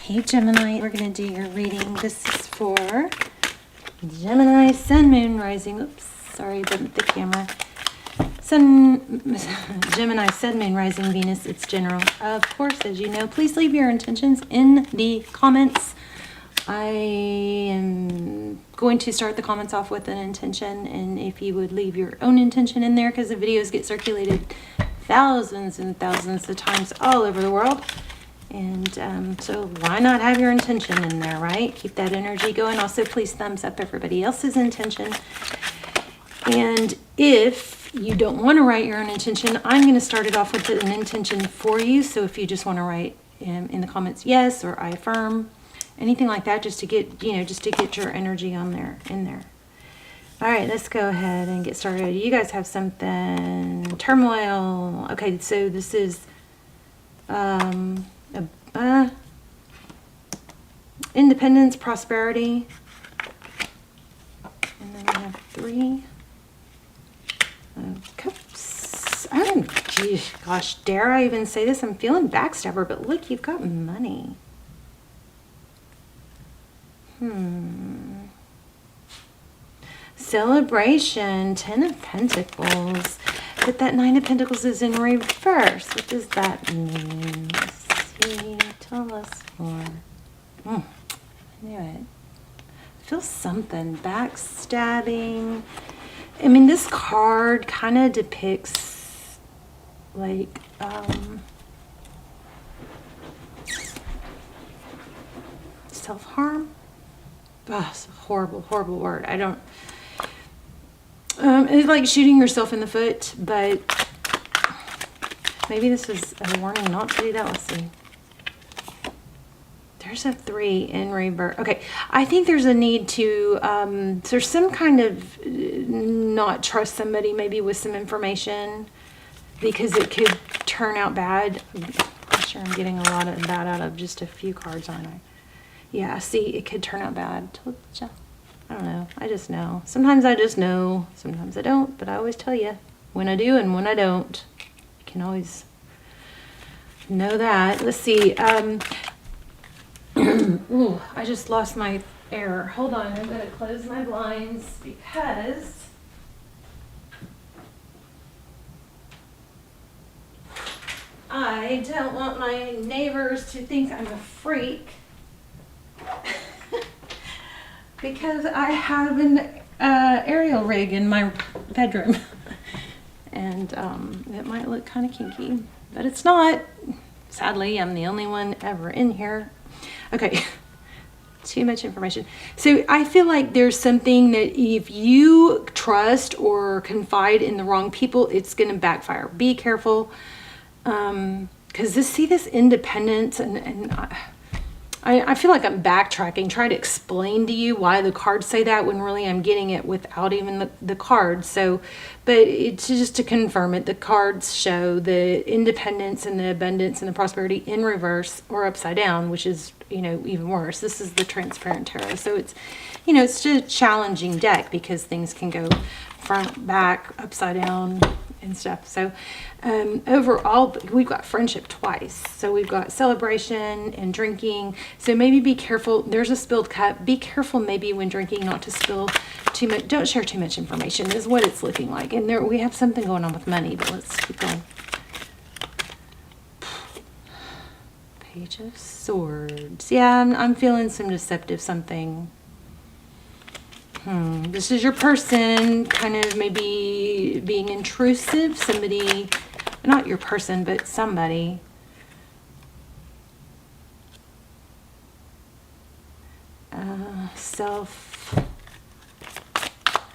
Hey Gemini, we're going to do your reading. This is for Gemini, Sun, Moon, Rising. Oops, sorry, bumped the camera. Gemini, Sun, Moon, Rising, Venus. It's general. Of course, as you know, please leave your intentions in the comments. I am going to start the comments off with an intention, and if you would leave your own intention in there, because the videos get circulated thousands and thousands of times all over the world. And so why not have your intention in there, right? Keep that energy going. Also, please thumbs up everybody else's intention. And if you don't want to write your own intention, I'm going to start it off with an intention for you. So if you just want to write in the comments, yes, or I affirm, anything like that, just to get, just to get your energy on there, in there. All right, let's go ahead and get started. You guys have something, turmoil. Okay, so this is, independence, prosperity, and then we have 3 cups. Geez, gosh, dare I even say this? I'm feeling backstabber, but look, you've got money. Celebration, 10 of Pentacles, but that 9 of Pentacles is in reverse. What does that mean? Let's see, tell us more. I knew it. I feel something, backstabbing. I mean, this card kind of depicts like self-harm. Oh, it's a horrible, horrible word. I don't, it's like shooting yourself in the foot, but maybe this is a warning not to do that. Let's see. There's a 3 in reverse. Okay, I think there's a need to, there's some kind of not trust somebody maybe with some information because it could turn out bad. I'm sure I'm getting a lot of that out of just a few cards, aren't I? Yeah, see, it could turn out bad. I don't know. I just know. Sometimes I just know. Sometimes I don't. But I always tell you when I do and when I don't. You can always know that. Let's see. Ooh, I just lost my air. Hold on. I'm going to close my blinds because I don't want my neighbors to think I'm a freak. Because I have an aerial rig in my bedroom. And it might look kind of kinky, but it's not. Sadly, I'm the only one ever in here. Okay, too much information. So I feel like there's something that if you trust or confide in the wrong people, it's going to backfire. Be careful. Because this independence and I feel like I'm backtracking, trying to explain to you why the cards say that when really I'm getting it without even the cards. So, but it's just to confirm it. The cards show the independence and the abundance and the prosperity in reverse or upside down, which is, even worse. This is the transparent tarot. So it's, it's just a challenging deck because things can go front, back, upside down and stuff. So overall, we've got friendship twice. So we've got celebration and drinking. So maybe be careful. There's a spilled cup. Be careful maybe when drinking not to spill too much. Don't share too much information is what it's looking like. And there we have something going on with money, but let's keep going. Page of Swords. Yeah, I'm feeling some deceptive something. This is your person kind of maybe being intrusive. Somebody, not your person, but somebody.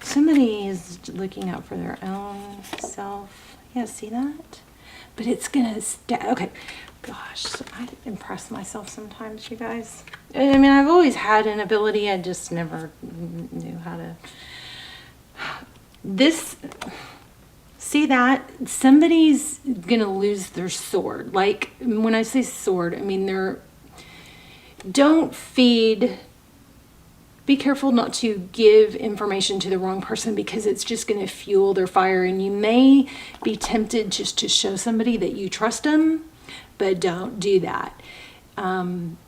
Somebody is looking out for their own self. Yeah, see that? But it's gonna okay. Gosh, I impress myself sometimes, you guys. I mean, I've always had an ability. I just never knew how to. See that? Somebody's gonna lose their sword. Like, when I say sword, I mean don't feed. Be careful not to give information to the wrong person because it's just going to fuel their fire. And you may be tempted just to show somebody that you trust them, but don't do that.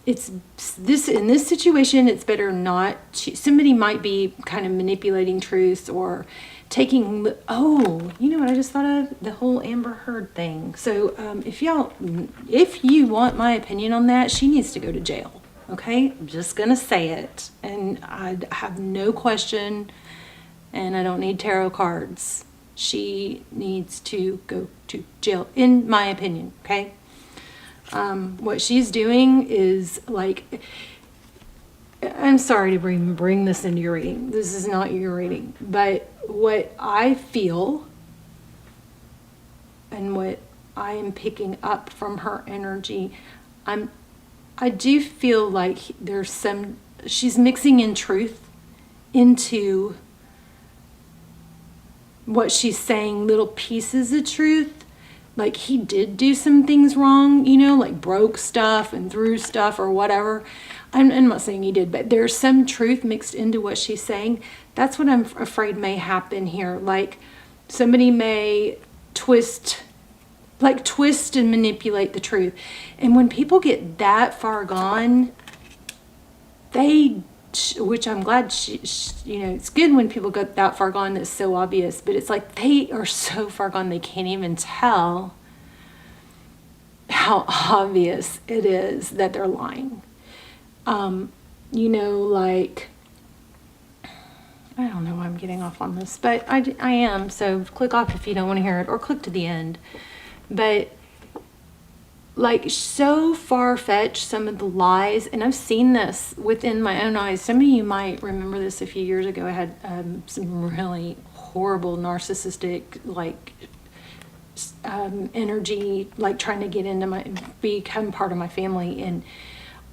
It's this, in this situation, it's better not to, somebody might be kind of manipulating truth or taking, oh, you know what I just thought of? The whole Amber Heard thing. So if you want my opinion on that, she needs to go to jail. Okay, I'm just gonna say it, and I have no question, and I don't need tarot cards. She needs to go to jail, in my opinion. Okay. What she's doing is like, I'm sorry to bring this into your reading. This is not your reading, but what I feel and what I am picking up from her energy, I do feel like she's mixing in truth into what she's saying, little pieces of truth. Like he did do some things wrong, you know, like broke stuff and threw stuff or whatever. I'm not saying he did, but there's some truth mixed into what she's saying. That's what I'm afraid may happen here. Like somebody may twist and manipulate the truth. And when people get that far gone, which I'm glad you know, it's good when people get that far gone that's so obvious, but it's like they are so far gone they can't even tell how obvious it is that they're lying. You know, like, I don't know why I'm getting off on this, but I am, so click off if you don't want to hear it, or click to the end. But like so far-fetched, some of the lies, and I've seen this within my own eyes. Some of you might remember this a few years ago. I had some really horrible narcissistic energy, like trying to get into become part of my family, and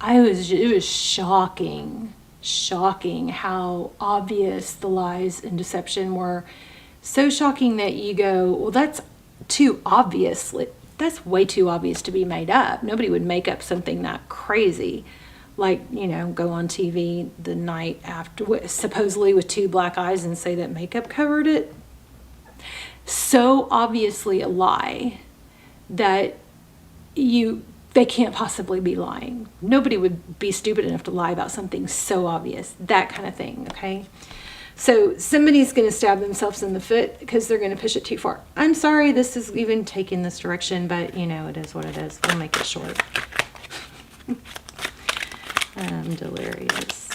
it was shocking how obvious the lies and deception were. So shocking that you go, well, that's too obvious. That's way too obvious to be made up. Nobody would make up something that crazy. Like, you know, go on TV the night after, supposedly with 2 black eyes, and say that makeup covered it. So obviously a lie that they can't possibly be lying. Nobody would be stupid enough to lie about something so obvious. That kind of thing, okay? So somebody's going to stab themselves in the foot because they're going to push it too far. I'm sorry this is even taking this direction, but you know, it is what it is. We'll make it short. I'm delirious.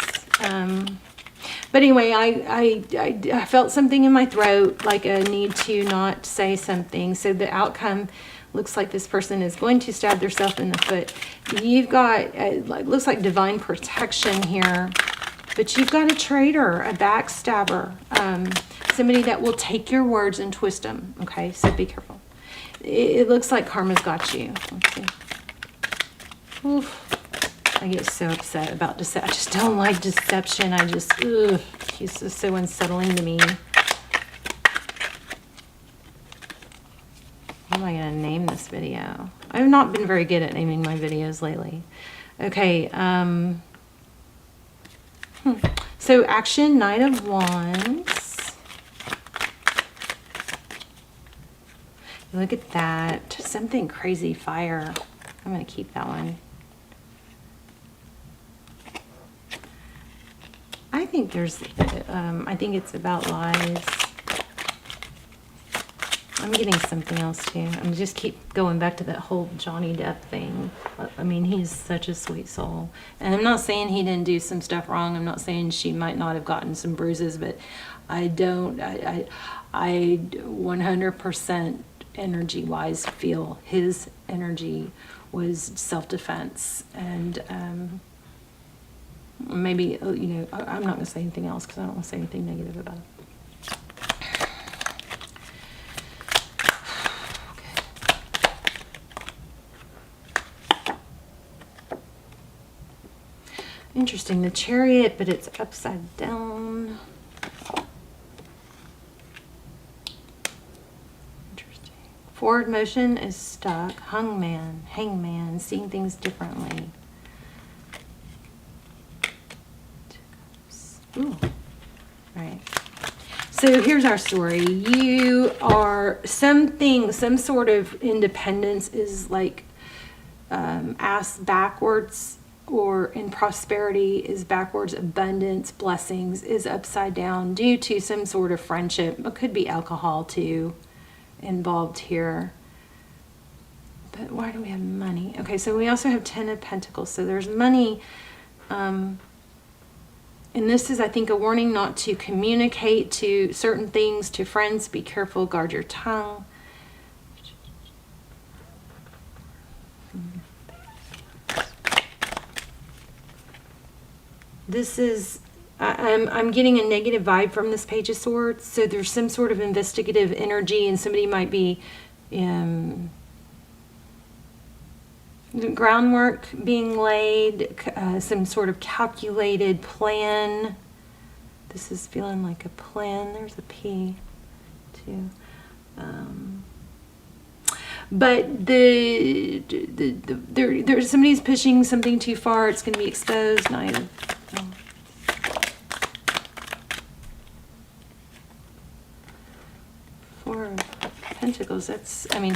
But anyway, I felt something in my throat, like a need to not say something. So the outcome looks like this person is going to stab themselves in the foot. You've got, looks like divine protection here. But you've got a traitor, a backstabber, somebody that will take your words and twist them. Okay, so be careful. It looks like karma's got you. Let's see. Oof. I get so upset about deception. I just don't like deception. It's just so unsettling to me. What am I going to name this video? I've not been very good at naming my videos lately. Okay, So action, Knight of Wands. Look at that. Something crazy, fire. I'm going to keep that one. I think I think it's about lies. I'm getting something else too. I'm just keep going back to that whole Johnny Depp thing. I mean, he's such a sweet soul. And I'm not saying he didn't do some stuff wrong. I'm not saying she might not have gotten some bruises, but I 100% energy-wise feel his energy was self-defense. And maybe, you know, I'm not going to say anything else because I don't want to say anything negative about it. Interesting, the Chariot, but it's upside down. Interesting. Forward motion is stuck. Hangman, seeing things differently. Ooh. Right. So here's our story. You are some sort of independence is like ass backwards, or in prosperity is backwards, abundance, blessings is upside down due to some sort of friendship. It could be alcohol too involved here. But why do we have money? Okay, so we also have 10 of Pentacles. So there's money. And this is, I think, a warning not to communicate to certain things to friends. Be careful, guard your tongue. This is, I'm getting a negative vibe from this Page of Swords. So there's some sort of investigative energy, and somebody might be groundwork being laid, some sort of calculated plan. This is feeling like a plan. There's a P too. But there's somebody's pushing something too far. It's going to be exposed. Four of Pentacles.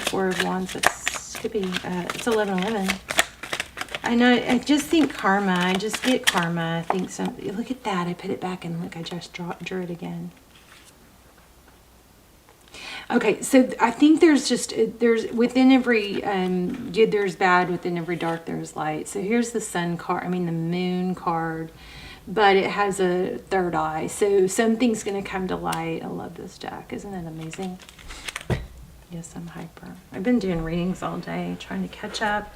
Four of Wands. Could be, it's 11:11. I know, I just think karma. I just get karma. I think some, look at that. I put it back and look, I just drew it again. Okay, so I think there's within every good there's bad, within every dark there's light. So here's the sun card, the moon card, but it has a third eye. So something's going to come to light. I love this deck. Isn't it amazing? Yes, I'm hyper. I've been doing readings all day, trying to catch up.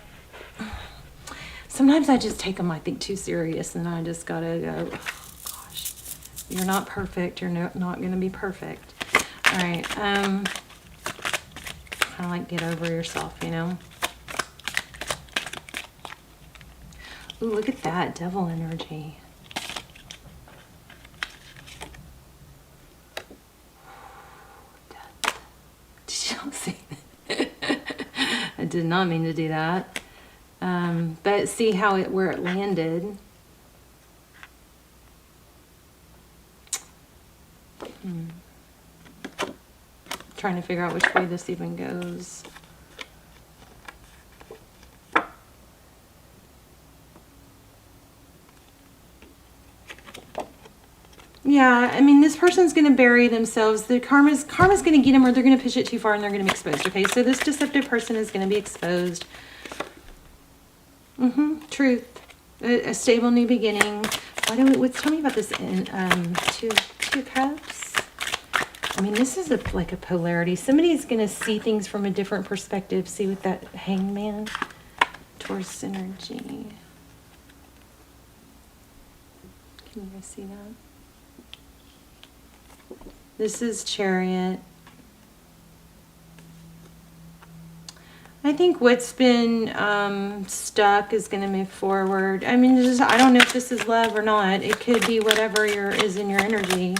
Sometimes I just take them, I think, too serious, and I just gotta go, oh, gosh, you're not perfect. You're not going to be perfect. All right. Kind of like get over yourself, you know. Ooh, look at that devil energy. See, I did not mean to do that, but see how where it landed. Trying to figure out which way this even goes. Yeah, this person's going to bury themselves. The karma's going to get them, or they're going to push it too far and they're going to be exposed. Okay, so this deceptive person is going to be exposed. Truth. A stable new beginning. Tell me about this in two cups. This is like a polarity. Somebody's going to see things from a different perspective. See with that hangman. Taurus energy. Can you guys see that? This is Chariot. I think what's been stuck is going to move forward. I don't know if this is love or not. It could be whatever is in your energy.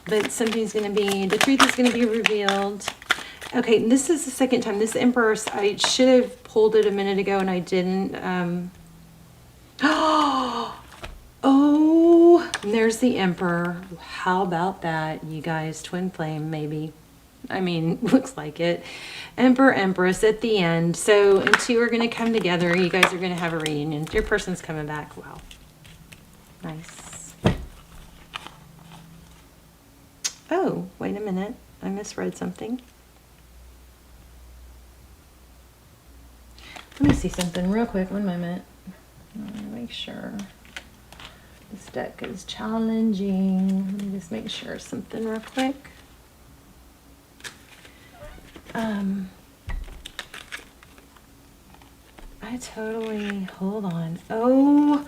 But something's going to be, the truth is going to be revealed. Okay, this is the second time. This Emperor, I should have pulled it a minute ago and I didn't. Oh, there's the Emperor. How about that, you guys? Twin flame, maybe. Looks like it. Emperor, Empress at the end. So, and two are going to come together. You guys are going to have a reunion. Your person's coming back. Wow. Nice. Oh, wait a minute. I misread something. Let me see something real quick. One moment. Make sure. This deck is challenging. Let me just make sure something real quick. Hold on. Oh,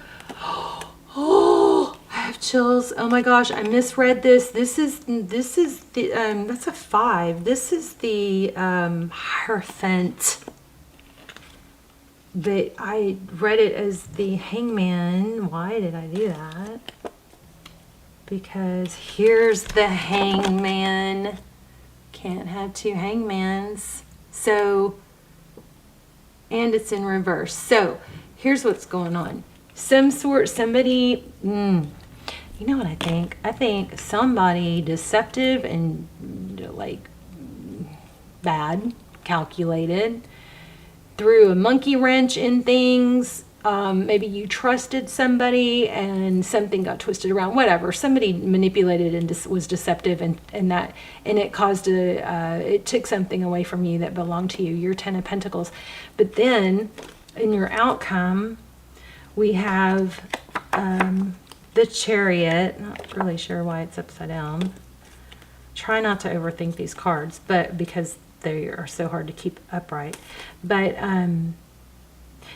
I have chills. Oh my gosh, I misread this. This is the, that's a 5. This is the, Hierophant. But I read it as the Hangman. Why did I do that? Because here's the Hangman. Can't have two hangmans. So, and it's in reverse. So, here's what's going on. Somebody, you know what I think? I think somebody deceptive and like bad, calculated, threw a monkey wrench in things. Maybe you trusted somebody and something got twisted around, whatever. Somebody manipulated and was deceptive, and it caused it took something away from you that belonged to you, your 10 of Pentacles. But then in your outcome, we have the Chariot. Not really sure why it's upside down. Try not to overthink these cards, but because they are so hard to keep upright. But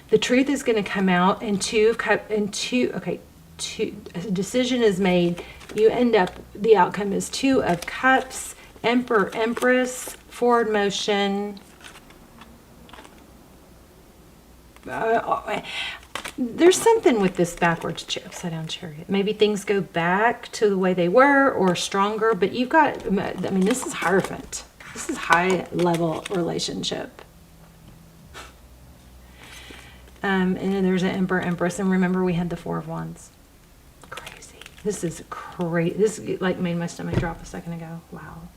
the truth is going to come out, and a decision is made. You end up, the outcome is 2 of Cups, Emperor, Empress, forward motion. There's something with this backwards upside down Chariot. Maybe things go back to the way they were or stronger, but you've got, I mean, this is Hierophant. This is high level relationship. And then there's an Emperor, Empress, and remember we had the 4 of Wands. Crazy. This is crazy. This like made my stomach drop a second ago. Wow.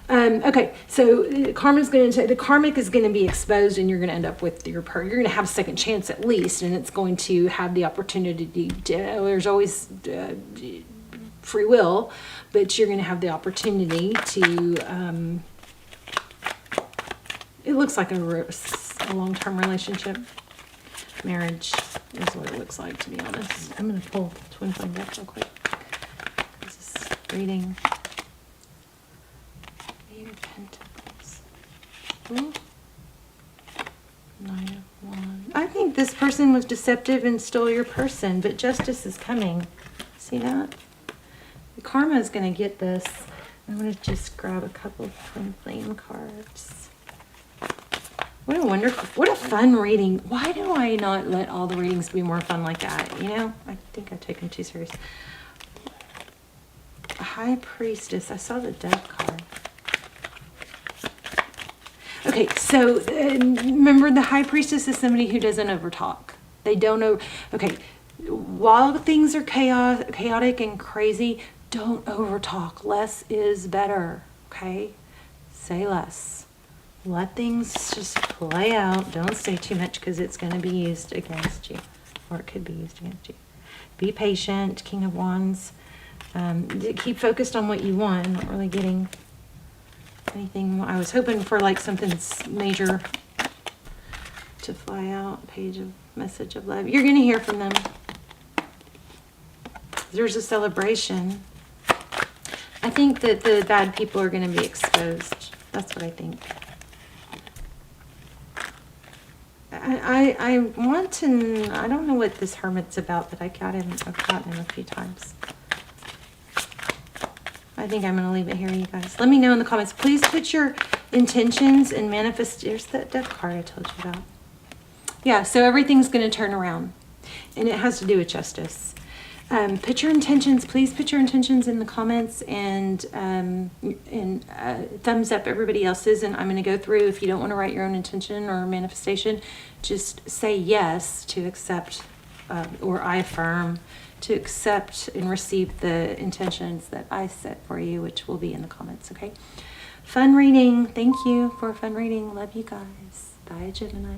Okay, so the karmic is going to be exposed, and you're going to end up with your you're going to have a second chance at least, and it's going to have the opportunity to, there's always free will, but you're going to have the opportunity to, it looks like a long-term relationship. Marriage is what it looks like, to be honest. I'm going to pull twin flame deck real quick. This is reading. Eight of Pentacles. Ooh. 9 of Wands. I think this person was deceptive and stole your person, but justice is coming. See that? The karma is going to get this. I'm going to just grab a couple of twin flame cards. What a wonderful, what a fun reading. Why do I not let all the readings be more fun like that? You know, I think I take them too serious. A High Priestess. I saw the Death card. Okay, so remember, the High Priestess is somebody who doesn't overtalk. They don't know. Okay, while things are chaotic and crazy, don't overtalk. Less is better, okay? Say less. Let things just play out. Don't say too much because it's going to be used against you, or it could be used against you. Be patient, King of Wands. Keep focused on what you want. I'm not really getting anything. I was hoping for like something major to fly out. Page of Message of Love. You're going to hear from them. There's a celebration. I think that the bad people are going to be exposed. That's what I think. I want to, I don't know what this Hermit's about, but I've gotten him a few times. I think I'm going to leave it here, you guys. Let me know in the comments. Please put your intentions and manifest. There's that Death card I told you about. Yeah, so everything's going to turn around, and it has to do with justice. Put your intentions, please put your intentions in the comments, and thumbs up everybody else's. And I'm going to go through, if you don't want to write your own intention or manifestation, just say yes to accept, or I affirm to accept and receive the intentions that I set for you, which will be in the comments, okay? Fun reading. Thank you for a fun reading. Love you guys. Bye, Gemini.